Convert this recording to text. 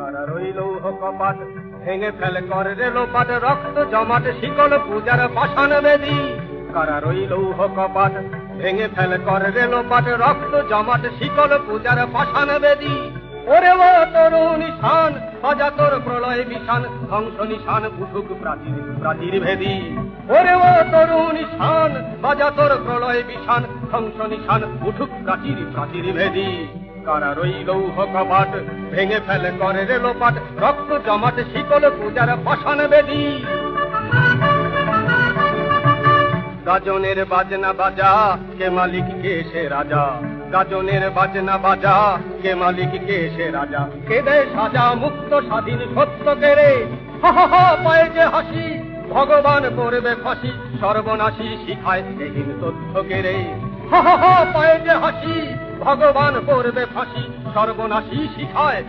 কারা রইল কপাট ভেঙে ফেলে করে রে লোপাট রক্ত জমাট শিকল পূজার পাষাণ বেদী কারা রইল কপাট ভেঙে ফেলে করে রে লোপাট রক্ত জমাট শিকল পূজার পাষাণ বেদী ওরে ও তরুণ নিশান বাজা তোর প্রলয় বিশান ধ্বংস নিশান উঠুক প্রাচীর প্রাচীর ভেদী ওরে ও তরুণ নিশান বাজা তোর প্রলয় বিশান ধ্বংস নিশান উঠুক প্রাচীর প্রাচীর ভেদী কারা রইল কপাট ভেঙে ফেলে করে রে লোপাট রক্ত জমাট শিকল পূজার পাষাণ বেদী গাজনের বাজনা বাজা কে মালিক কে সে রাজা গাজনের বাজনা বাজা কে মালিক কে সে রাজা কে দেয় সাজা মুক্ত স্বাধীন সত্য কেড়ে হা হা হা পায়ে যে হাসি ভগবান করবে ফাঁসি সর্বনাশী শিখায় এহীন তথ্য কেড়ে হা হা হা পায়ে যে হাসি ভগবান করবে ফাঁসি সর্বনাশী শিখায়